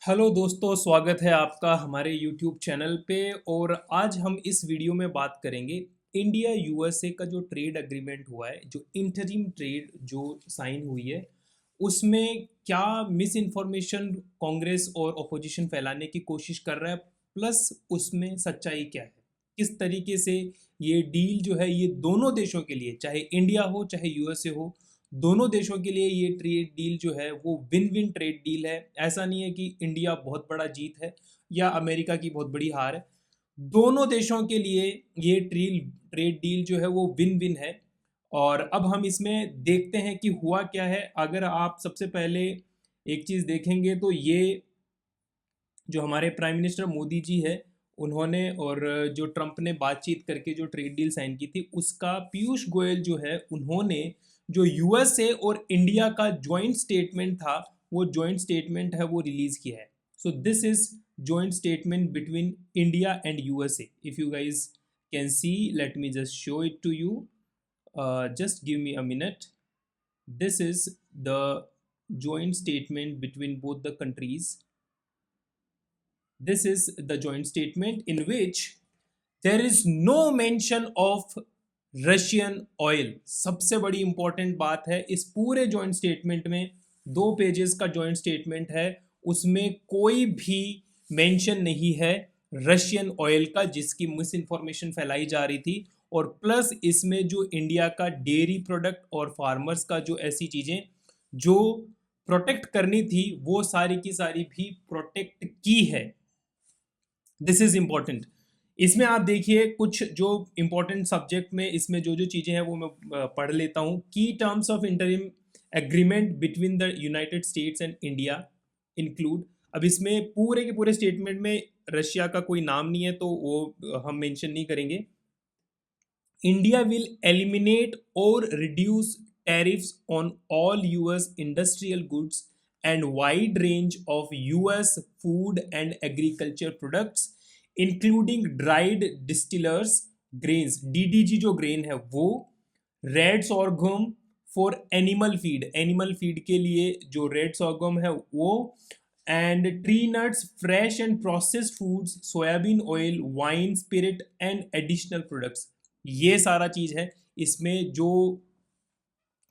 Hello दोस्तों, स्वागत है आपका हमारे यूट्यूब चैनल पे। और आज हम इस वीडियो में बात करेंगे इंडिया यूएसए का जो ट्रेड एग्रीमेंट हुआ है, जो इंटरिम ट्रेड जो साइन हुई है, उसमें क्या मिस इन्फॉर्मेशन कांग्रेस और ओपोजिशन फैलाने की कोशिश कर रहा है, प्लस उसमें सच्चाई क्या है, किस तरीके से ये डील जो है ये दोनों देशों के लिए, चाहे इंडिया हो चाहे यूएसए हो, दोनों देशों के लिए ये ट्रेड डील जो है वो विन विन ट्रेड डील है। ऐसा नहीं है कि इंडिया बहुत बड़ा जीत है या अमेरिका की बहुत बड़ी हार है। दोनों देशों के लिए ये ट्रेड डील जो है वो विन विन है। और अब हम इसमें देखते हैं कि हुआ क्या है। अगर आप सबसे पहले एक चीज़ देखेंगे तो ये जो हमारे प्राइम मिनिस्टर मोदी जी है, उन्होंने और जो ट्रम्प ने बातचीत करके जो ट्रेड डील साइन की थी, उसका पीयूष गोयल जो है उन्होंने जो यूएसए और इंडिया का जॉइंट स्टेटमेंट था, वो जॉइंट स्टेटमेंट है वो रिलीज किया है। So this is joint statement between India and USA. If you guys can see, let me just show it to you, just give me a minute. This is the joint statement between both the countries. This is the joint statement in which there is no mention of Russian oil. सबसे बड़ी important बात है इस पूरे joint statement में, 2 pages का joint statement है, उसमें कोई भी मेंशन नहीं है रशियन ऑयल का, जिसकी मिस इन्फॉर्मेशन फैलाई जा रही थी। और प्लस इसमें जो इंडिया का डेयरी प्रोडक्ट और फार्मर्स का जो ऐसी चीज़ें जो प्रोटेक्ट करनी थी, वो सारी की सारी भी प्रोटेक्ट की है। This is important. इसमें आप देखिए कुछ जो इम्पोर्टेंट सब्जेक्ट में इसमें जो जो चीज़ें हैं वो मैं पढ़ लेता हूँ। की terms of interim agreement between the United states and India include. अब इसमें पूरे के पूरे स्टेटमेंट में रशिया का कोई नाम नहीं है, तो वो हम मेंशन नहीं करेंगे। इंडिया विल एलिमिनेट और reduce tariffs on all US industrial goods and wide range of US food and agriculture products including dried distillers grains, DDG जो grain है वो, red sorghum for animal feed के लिए जो red sorghum है वो, and tree nuts, fresh and processed foods, soybean oil, wine, spirit and additional products. ये सारा चीज़ है इसमें, जो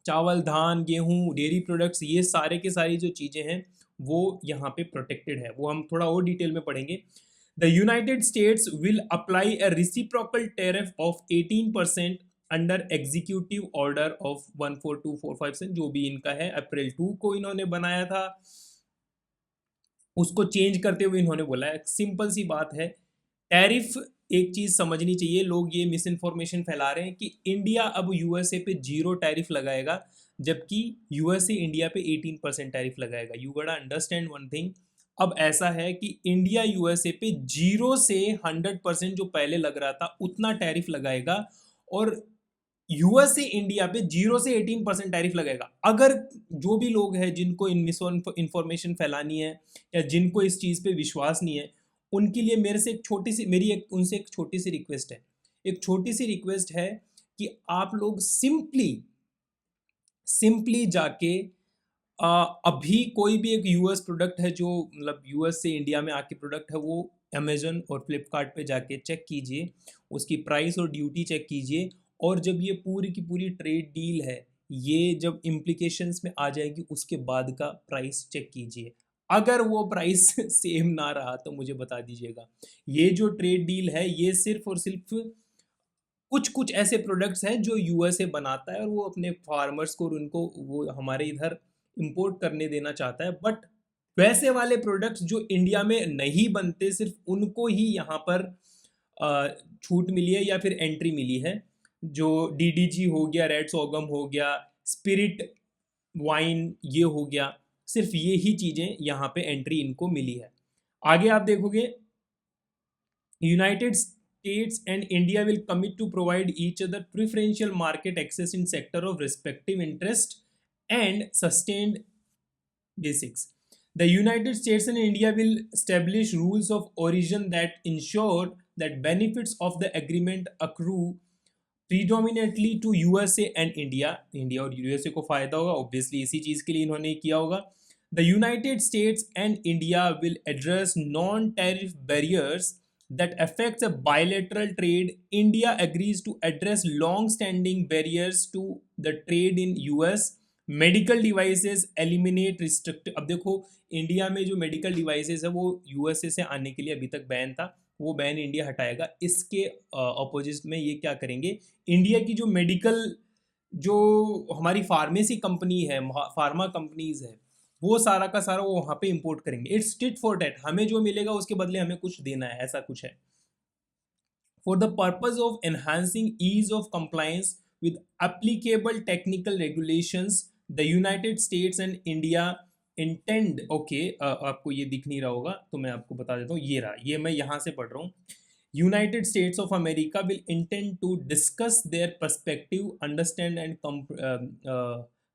चावल, धान, गेहूं, डेयरी प्रोडक्ट्स, ये सारे के सारी जो चीज़ें हैं वो यहाँ पे प्रोटेक्टेड है। वो हम थोड़ा और डिटेल में पढ़ेंगे। The United States will apply a reciprocal tariff of 18% under executive order of 14245 जो भी इनका है, अप्रैल 2 को इन्होंने बनाया था, उसको चेंज करते हुए इन्होंने बोला है। सिंपल सी बात है, टैरिफ एक चीज़ समझनी चाहिए, लोग ये मिस इन्फॉर्मेशन फैला रहे हैं कि इंडिया अब यूएसए पे 0 टैरिफ लगाएगा, जबकि यूएसए इंडिया पे 18% टैरिफ लगाएगा। You gotta understand one thing. अब ऐसा है कि इंडिया यूएसए पे 0 से 100% जो पहले लग रहा था उतना टैरिफ लगाएगा, और यूएसए इंडिया पे 0 से 18% टैरिफ लगेगा। अगर जो भी लोग हैं जिनको इन मिस इन्फॉर्मेशन फैलानी है या जिनको इस चीज़ पे विश्वास नहीं है, उनके लिए मेरे से एक छोटी सी मेरी एक उनसे एक छोटी सी रिक्वेस्ट है। एक छोटी सी रिक्वेस्ट है कि आप लोग सिंपली जाके अभी कोई भी एक यूएस प्रोडक्ट है जो मतलब यूएस से इंडिया में आके प्रोडक्ट है, वो अमेजन और फ्लिपकार्ट पे जाके चेक कीजिए, उसकी प्राइस और ड्यूटी चेक कीजिए। और जब ये पूरी की पूरी ट्रेड डील है, ये जब इम्प्लीकेशंस में आ जाएगी, उसके बाद का प्राइस चेक कीजिए। अगर वो प्राइस सेम ना रहा तो मुझे बता दीजिएगा। ये जो ट्रेड डील है ये सिर्फ और सिर्फ कुछ कुछ ऐसे प्रोडक्ट्स हैं जो यूएसए बनाता है और वो अपने फार्मर्स को और उनको वो हमारे इधर इंपोर्ट करने देना चाहता है। बट वैसे वाले प्रोडक्ट्स जो इंडिया में नहीं बनते, सिर्फ उनको ही यहाँ पर छूट मिली है या फिर एंट्री मिली है। जो डीडीजी हो गया, रेड सोगम हो गया, स्पिरिट वाइन ये हो गया, सिर्फ ये ही चीज़ें यहाँ पे एंट्री इनको मिली है। आगे आप देखोगे, United States and India will commit to provide each other preferential market access in sector of respective interest and sustained basics. The United States and India will establish rules of origin that ensure that benefits of the agreement accrue predominantly to USA and India. India और USA को फायदा होगा, obviously इसी चीज़ के लिए इन्होंने किया होगा। The United States and India will address non-tariff barriers that affects a bilateral trade. India agrees to address long-standing barriers to the trade in US. Medical devices eliminate restrict, अब देखो इंडिया में जो मेडिकल डिवाइसेस है वो USA से आने के लिए अभी तक बैन था, वो बैन इंडिया हटाएगा। इसके अपोजिट में ये क्या करेंगे, इंडिया की जो मेडिकल, जो हमारी फार्मेसी कंपनी है, फार्मा कंपनीज है, वो सारा का सारा वो वहाँ पे इंपोर्ट करेंगे। इट्स टिट फॉर टैट, हमें जो मिलेगा उसके बदले हमें कुछ देना है, ऐसा कुछ है। For the purpose of enhancing ease of compliance with applicable technical regulations, the United States and India intend, okay, आपको ये दिख नहीं रहा होगा तो मैं आपको बता देता हूँ, ये रहा, ये मैं यहाँ से पढ़ रहा हूँ। United States of America will intend to discuss their perspective, understand and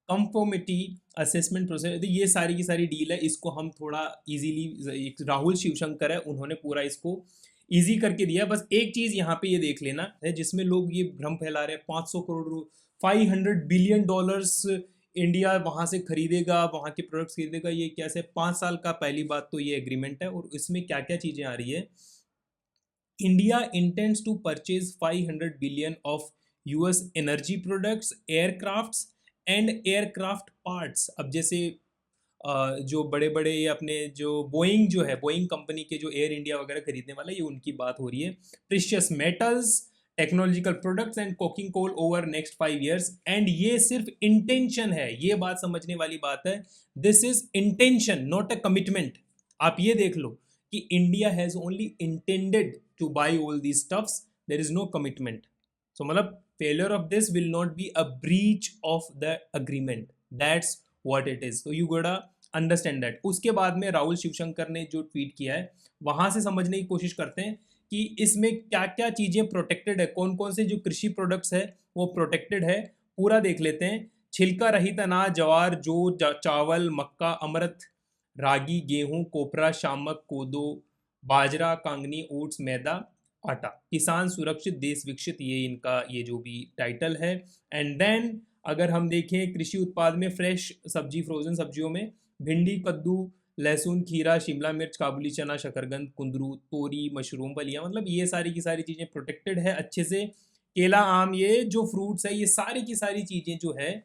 conformity assessment process। तो ये सारी की सारी डील है, इसको हम थोड़ा इजीली, राहुल शिवशंकर है उन्होंने पूरा इसको इजी करके दिया। बस एक चीज यहाँ पे ये देख लेना है जिसमें लोग ये भ्रम फैला रहे हैं, 500 करोड़, 500 बिलियन डॉलर्स इंडिया वहाँ से खरीदेगा, वहाँ के प्रोडक्ट्स खरीदेगा, ये कैसे 5 साल का, पहली बात तो ये एग्रीमेंट है और इसमें क्या क्या चीज़ें आ रही है। India intends to purchase 500 billion of US energy products, aircrafts and aircraft parts. अब जैसे जो बड़े बड़े ये अपने जो बोइंग जो है, बोइंग कंपनी के जो एयर इंडिया वगैरह खरीदने वाला है, ये उनकी बात हो रही है। Precious metals, technological products and coking coal over next 5 years। And ये सिर्फ इंटेंशन है, ये बात समझने वाली बात है। This is intention, not a commitment. आप ये देख लो कि India has only intended to buy all these stuffs, there is no commitment. So मतलब failure of this will not be a breach of the agreement, that's what it is. तो you gotta understand that. उसके बाद में राहुल शिवशंकर ने जो tweet किया है वहां से समझने की कोशिश करते हैं कि इसमें क्या क्या चीजें प्रोटेक्टेड है, कौन कौन से जो कृषि प्रोडक्ट्स है वो प्रोटेक्टेड है, पूरा देख लेते हैं। छिलका रहित अनाज, ज्वार, जौ, चावल, मक्का, अमृत, रागी, गेहूं, कोपरा, शामक, कोदो, बाजरा, कांगनी, ओट्स, मैदा, आटा। किसान सुरक्षित देश विकसित, ये इनका ये जो भी टाइटल है। एंड देन अगर हम देखें कृषि उत्पाद में फ्रेश सब्जी, फ्रोजन सब्जियों में भिंडी, कद्दू, लहसुन, खीरा, शिमला मिर्च, काबुली चना, शकरकंद, कुंदरू, तोरी, मशरूम, फलियाँ, मतलब ये सारी की सारी चीज़ें प्रोटेक्टेड है अच्छे से। केला, आम, ये जो फ्रूट्स है, ये सारी की सारी चीज़ें जो है,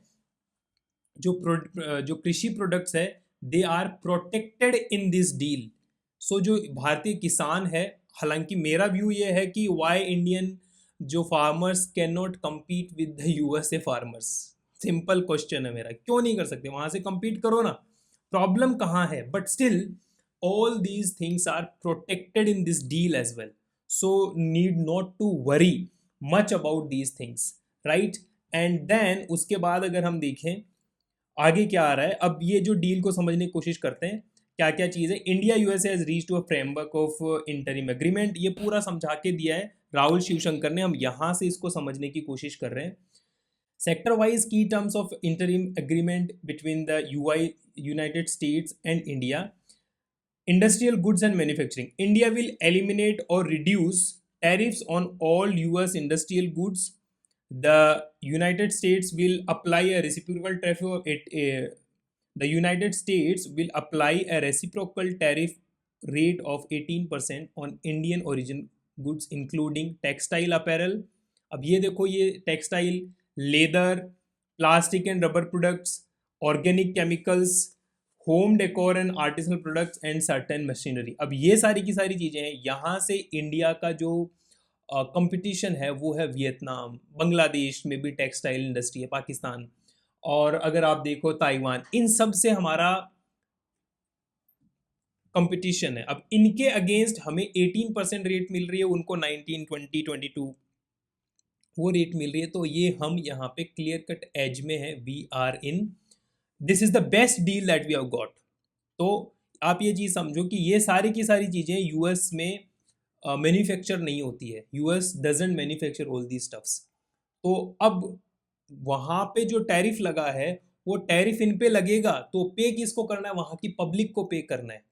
जो कृषि प्रोडक्ट्स है, they are protected in this deal. So जो भारतीय किसान है, हालांकि मेरा व्यू ये है कि वाई इंडियन जो farmers can not compete with the USA farmers. Simple question है मेरा, क्यों नहीं कर सकते, वहां से कम्पीट करो ना, प्रॉब्लम कहाँ है। But still all these things are protected in this deal as well, so need not to worry much about these things, right. And then उसके बाद अगर हम देखें आगे क्या आ रहा है, अब ये जो डील को समझने की कोशिश करते हैं क्या क्या चीज़ है। India USA has reach to a framework of interim agreement, ये पूरा समझा के दिया है राहुल शिवशंकर ने, हम यहाँ से इसको समझने की कोशिश कर रहे हैं। सेक्टर वाइज की terms of interim agreement between the United states and India. Industrial goods and manufacturing, India will eliminate और reduce tariffs on all US industrial goods. The United States will apply a reciprocal tariff of the United States will apply a reciprocal tariff rate of 18% on Indian origin goods including textile apparel। अब ये देखो, ये textile, leather, plastic and rubber products, organic chemicals, home decor and artisanal products and certain machinery. अब ये सारी की सारी चीज़ें हैं। यहाँ से इंडिया का जो कंपटीशन है वो है वियतनाम, बांग्लादेश में भी टेक्सटाइल इंडस्ट्री है, पाकिस्तान, और अगर आप देखो ताइवान, इन सब से हमारा कंपटीशन है। अब इनके अगेंस्ट हमें 18% रेट मिल रही है, उनको 19, 20, 22 वो रेट मिल रही है। तो ये हम यहाँ पे क्लियर कट एज में है, we are in, this is the best deal that we have got. तो आप ये चीज़ समझो कि ये सारी की सारी चीज़ें यूएस में मैन्युफैक्चर नहीं होती है, US doesn't manufacture all the stuffs. तो अब वहाँ पे जो टैरिफ लगा है वो टैरिफ इन पे लगेगा, तो पे किसको करना है, वहाँ की पब्लिक को पे करना है।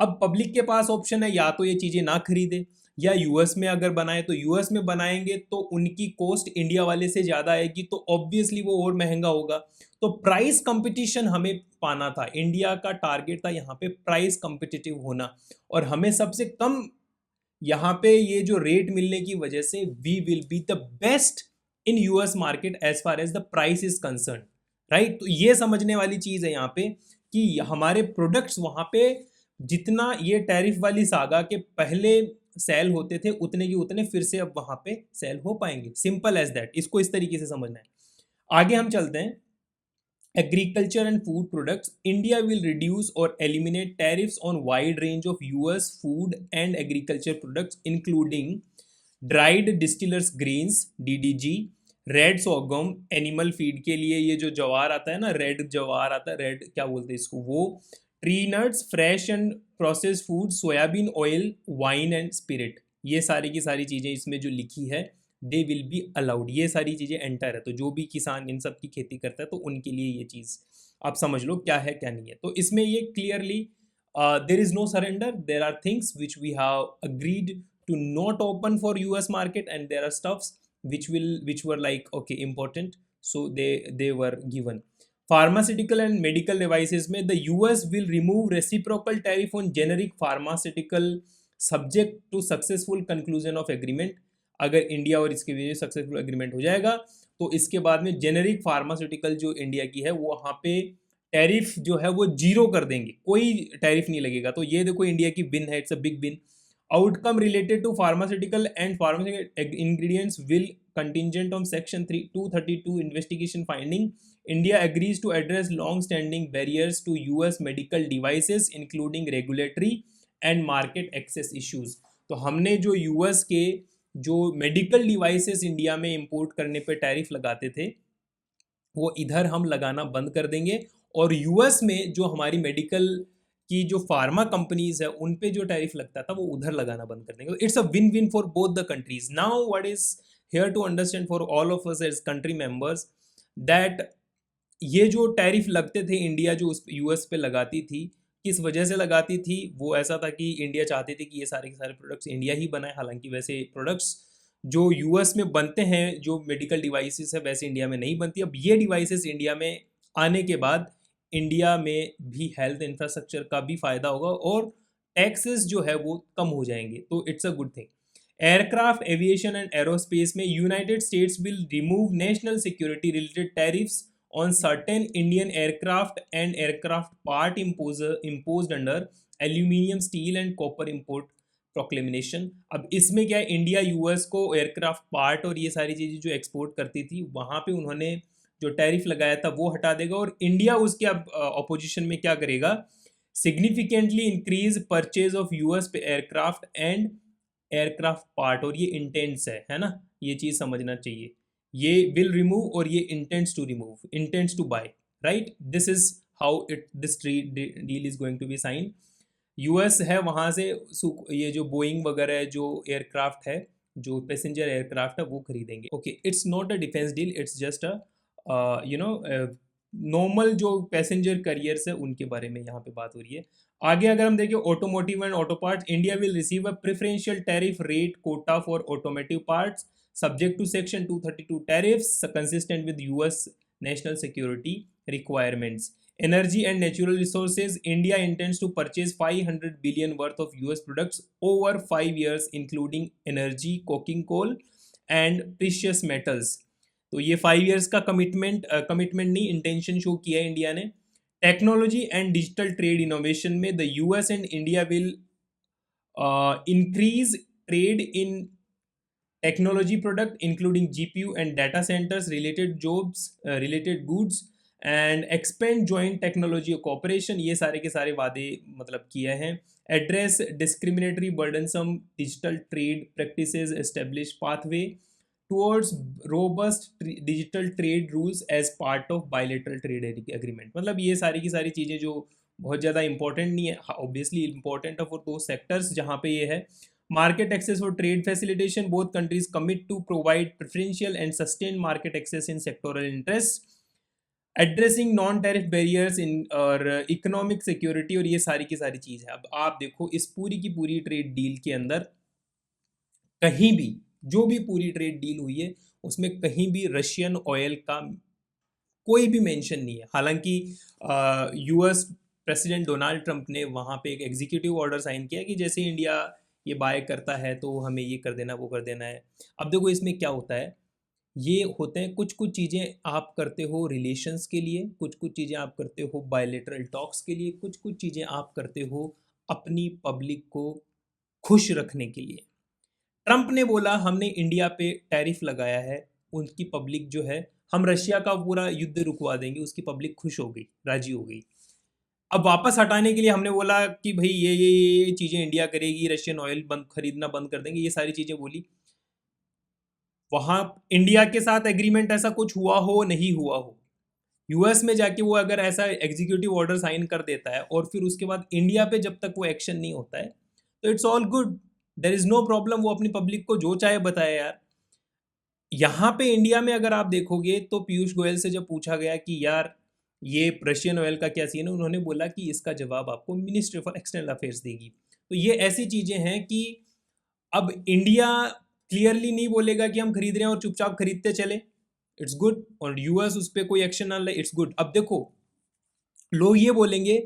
अब पब्लिक के पास ऑप्शन है, या तो ये चीज़ें ना खरीदे या यूएस में अगर बनाए तो यूएस में बनाएंगे तो उनकी कॉस्ट इंडिया वाले से ज़्यादा आएगी, तो ऑब्वियसली वो और महंगा होगा। तो प्राइस कंपटीशन हमें पाना था, इंडिया का टारगेट था यहाँ पे प्राइस कंपिटिटिव होना, और हमें सबसे कम यहाँ पे ये जो रेट मिलने की वजह से we will be the best in US market as far as the price is concern, right. तो ये समझने वाली चीज़ है यहाँ पे कि हमारे प्रोडक्ट्स वहाँ पे जितना ये टैरिफ वाली सागा के पहले सेल होते थे उतने की उतने फिर से अब वहाँ पे सेल हो पाएंगे, सिंपल एज दैट। इसको इस तरीके से समझना है। आगे हम चलते हैं। Agriculture and food products, India will reduce or eliminate tariffs on wide range of US food and agriculture products, including dried distillers grains DDG, red sorghum, animal feed के लिए ये जो जवार आता है ना, रेड जवार आता है, रेड क्या बोलते हैं इसको, वो tree nuts, fresh and process food, soybean oil, wine and spirit, ये सारी की सारी चीज़ें इसमें जो लिखी है दे विल बी अलाउड, ये सारी चीज़ें एंटर है। तो जो भी किसान इन सब की खेती करता है तो उनके लिए ये चीज़ आप समझ लो क्या है क्या नहीं है। तो इसमें ये clearly there is no surrender, there are things which we have agreed to not open for US market and there are stuffs which were like okay important, so they were given. Pharmaceutical and medical devices में the US will remove reciprocal tariff on generic pharmaceutical subject to successful conclusion of agreement। अगर India और इसके बीच successful agreement हो जाएगा तो इसके बाद में जेनेरिक फार्मास्यूटिकल जो इंडिया की है वो वहाँ पे टैरिफ जो है वो जीरो कर देंगे, कोई टैरिफ नहीं लगेगा। तो ये देखो इंडिया की विन है, it's a big win. Outcome related to pharmaceutical and pharmaceutical ingredients will contingent on Section 232 investigation finding. India agrees to address long-standing barriers to US medical devices, including regulatory and market access issues। तो हमने जो US के जो medical devices India में import करने पे tariff लगाते थे वो इधर हम लगाना बंद कर देंगे, और यूएस में जो हमारी मेडिकल की जो फार्मा कंपनीज है उन पे जो टैरिफ लगता था वो उधर लगाना बंद कर देंगे। It's a win win for both the countries. Now what is here to understand for all of us as country members that ये जो टैरिफ लगते थे इंडिया जो उस यूएस पे लगाती थी, किस वजह से लगाती थी, वो ऐसा था कि इंडिया चाहती थी कि ये सारे के सारे प्रोडक्ट्स इंडिया ही बनाए। हालांकि वैसे प्रोडक्ट्स जो यूएस में बनते हैं जो मेडिकल डिवाइसेस है वैसे इंडिया में नहीं बनती। अब ये डिवाइसेस इंडिया में आने के बाद इंडिया में भी हेल्थ इंफ्रास्ट्रक्चर का भी फायदा होगा और टैक्सेस जो है वो कम हो जाएंगे, तो it's a good thing. Aircraft aviation and aerospace में United States will remove national security related tariffs on certain Indian aircraft and aircraft part imposed under aluminium, steel and copper import proclamation। अब इसमें क्या है, India US को aircraft part और ये सारी चीज़ें जो एक्सपोर्ट करती थी वहाँ पे उन्होंने जो टैरिफ लगाया था वो हटा देगा, और इंडिया उसके अब अपोजिशन में क्या करेगा, significantly increase purchase of US aircraft and aircraft part. और ये इंटेंस है ना, ये चीज़ समझना चाहिए। ये विल रिमूव और ये intents to remove, intents to buy, right. This is how it this deal is going to be sign. US है वहाँ से ये जो बोइंग वगैरह जो एयरक्राफ्ट है, जो पैसेंजर एयरक्राफ्ट है वो खरीदेंगे। Okay, it's not a defence deal, it's just a normal जो पैसेंजर करियर्स है उनके बारे में यहाँ पे बात हो रही है। आगे अगर हम देखें automotive and auto parts, India will receive a preferential tariff rate Kota for automotive parts subject to section 232 tariffs consistent with US national security requirements। Energy and natural resources, India intends to purchase 500 billion worth of US products over 5 years including energy, coking coal and precious metals। तो ये 5 years का commitment नहीं intention show किया है India ने। Technology and digital trade innovation में the US and India will increase trade in technology product including GPU and data centers related jobs related goods and expand joint technology cooperation। ये सारे के सारे वादे मतलब किए हैं। address discriminatory burdensome digital trade practices, establish pathway towards robust digital trade rules as part of bilateral trade agreement। मतलब ये सारी की सारी चीज़ें जो बहुत ज़्यादा इंपॉर्टेंट नहीं है, ऑब्वियसली इंपॉर्टेंट है फॉर दो सेक्टर्स जहाँ पे ये है। Market access for trade facilitation, both countries commit to provide preferential and sustained market access in sectoral interests। Addressing non-tariff barriers in और economic security, और ये सारी की सारी चीज़ है। अब आप देखो इस पूरी की पूरी ट्रेड डील के अंदर कहीं भी जो भी पूरी ट्रेड डील हुई है उसमें कहीं भी रशियन ऑयल का कोई भी मेंशन नहीं है। हालांकि यूएस प्रेसिडेंट डोनाल्ड ट्रंप ने वहाँ पे एक एग्जीक्यूटिव ऑर्डर साइन किया कि जैसे इंडिया ये बाय करता है तो हमें ये कर देना वो कर देना है। अब देखो इसमें क्या होता है, ये होते हैं कुछ कुछ चीज़ें आप करते हो रिलेशंस के लिए, कुछ कुछ चीज़ें आप करते हो बायलेटरल टॉक्स के लिए, कुछ कुछ चीज़ें आप करते हो अपनी पब्लिक को खुश रखने के लिए। ट्रंप ने बोला हमने इंडिया पे टैरिफ लगाया है, उनकी पब्लिक जो है हम रशिया का पूरा युद्ध रुकवा देंगे, उसकी पब्लिक खुश हो गई, राजी हो गई। अब वापस हटाने के लिए हमने बोला कि भाई ये चीज़ें इंडिया करेगी, रशियन ऑयल बंद खरीदना बंद कर देंगे, ये सारी चीज़ें बोली। वहाँ इंडिया के साथ एग्रीमेंट ऐसा कुछ हुआ हो नहीं हुआ हो, यूएस में जाके वो अगर ऐसा एग्जीक्यूटिव ऑर्डर साइन कर देता है और फिर उसके बाद इंडिया पे जब तक वो एक्शन नहीं होता है तो it's all good, there is no problem. वो अपनी पब्लिक को जो चाहे बताए यार। यहाँ पे इंडिया में अगर आप देखोगे तो पीयूष गोयल से जब पूछा गया कि यार ये रशियन ऑयल का क्या सीन है, उन्होंने बोला कि इसका जवाब आपको मिनिस्ट्री फॉर एक्सटर्नल अफेयर्स देगी। तो ये ऐसी चीज़ें हैं कि अब इंडिया क्लियरली नहीं बोलेगा कि हम खरीद रहे हैं और चुपचाप खरीदते चले, इट्स गुड। और यूएस उस पर कोई एक्शन ना ले, इट्स गुड। अब देखो लोग ये बोलेंगे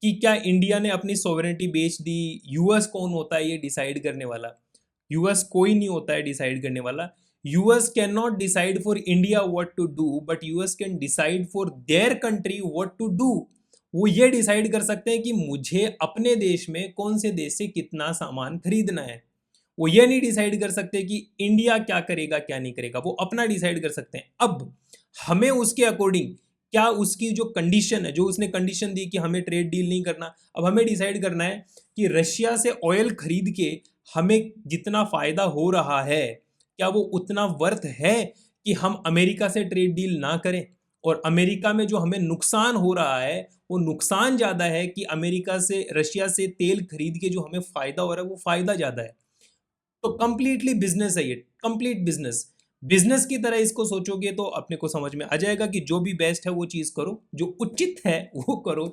कि क्या इंडिया ने अपनी सॉवरेनिटी बेच दी, यूएस कौन होता है ये डिसाइड करने वाला? यूएस कोई नहीं होता है डिसाइड करने वाला। US can not decide for India what to do, but US can decide for their country what to do. वो ये डिसाइड कर सकते हैं कि मुझे अपने देश में कौन से देश से कितना सामान खरीदना है। वो ये नहीं डिसाइड कर सकते कि इंडिया क्या करेगा क्या नहीं करेगा, वो अपना डिसाइड कर सकते हैं। अब हमें उसके अकॉर्डिंग क्या उसकी जो कंडीशन है, जो उसने कंडीशन दी कि हमें ट्रेड डील नहीं करना, अब हमें डिसाइड करना है कि रशिया से ऑयल खरीद के हमें जितना फायदा हो रहा है क्या वो उतना वर्थ है कि हम अमेरिका से ट्रेड डील ना करें। और अमेरिका में जो हमें नुकसान हो रहा है वो नुकसान ज़्यादा है कि अमेरिका से रशिया से तेल खरीद के जो हमें फ़ायदा हो रहा है वो फ़ायदा ज़्यादा है। तो कंप्लीटली बिजनेस है ये, कंप्लीट बिजनेस। बिजनेस की तरह इसको सोचोगे तो अपने को समझ में आ जाएगा कि जो भी बेस्ट है वो चीज़ करो, जो उचित है वो करो।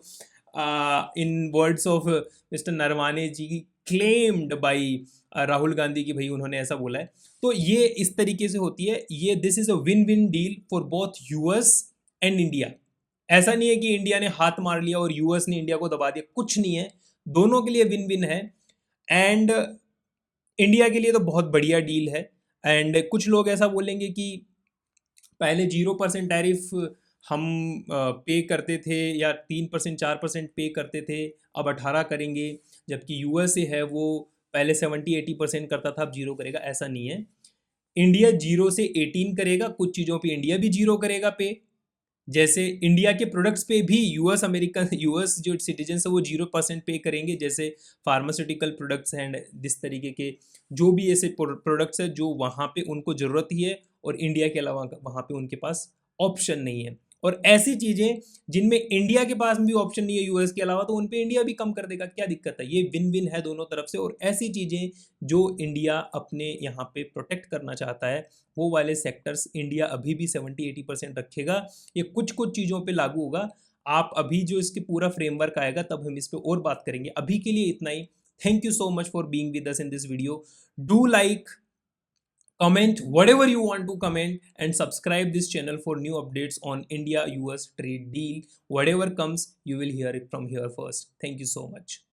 In words of mister Naravane ji, claimed by Rahul Gandhi की भाई उन्होंने ऐसा बोला है। तो ये इस तरीके से होती है ये, this is a win win deal for both US and India. ऐसा नहीं है कि इंडिया ने हाथ मार लिया और यूएस ने इंडिया को दबा दिया, कुछ नहीं है, दोनों के लिए विन विन है। एंड इंडिया के लिए तो बहुत बढ़िया डील है। एंड कुछ लोग ऐसा बोलेंगे कि पहले 0% टैरिफ हम पे करते थे या 3% 4% पे करते थे, अब 18 करेंगे, जबकि यूएसए है वो पहले 70-80% करता था, अब 0 करेगा। ऐसा नहीं है, इंडिया 0 से 18 करेगा, कुछ चीज़ों पे इंडिया भी 0 करेगा पे। जैसे इंडिया के प्रोडक्ट्स पे भी यूएस अमेरिकन यूएस जो सिटीजन है वो 0% पे करेंगे, जैसे फार्मास्यूटिकल प्रोडक्ट्स एंड जिस तरीके के जो भी ऐसे प्रोडक्ट्स है जो वहाँ पे उनको ज़रूरत ही है और इंडिया के अलावा वहाँ पे उनके पास ऑप्शन नहीं है। और ऐसी चीज़ें जिनमें इंडिया के पास भी ऑप्शन नहीं है यूएस के अलावा, तो उन पे इंडिया भी कम कर देगा, क्या दिक्कत है? ये विन विन है दोनों तरफ से। और ऐसी चीज़ें जो इंडिया अपने यहाँ पे प्रोटेक्ट करना चाहता है वो वाले सेक्टर्स इंडिया अभी भी 70-80% रखेगा। ये कुछ कुछ चीज़ों पे लागू होगा। आप अभी जो इसके पूरा फ्रेमवर्क आएगा तब हम इस पे और बात करेंगे। अभी के लिए इतना ही। Thank you so much for being with us in this video. Do like, comment whatever you want to comment, and subscribe this channel for new updates on India US trade deal. Whatever comes you will hear it from here first. Thank you so much.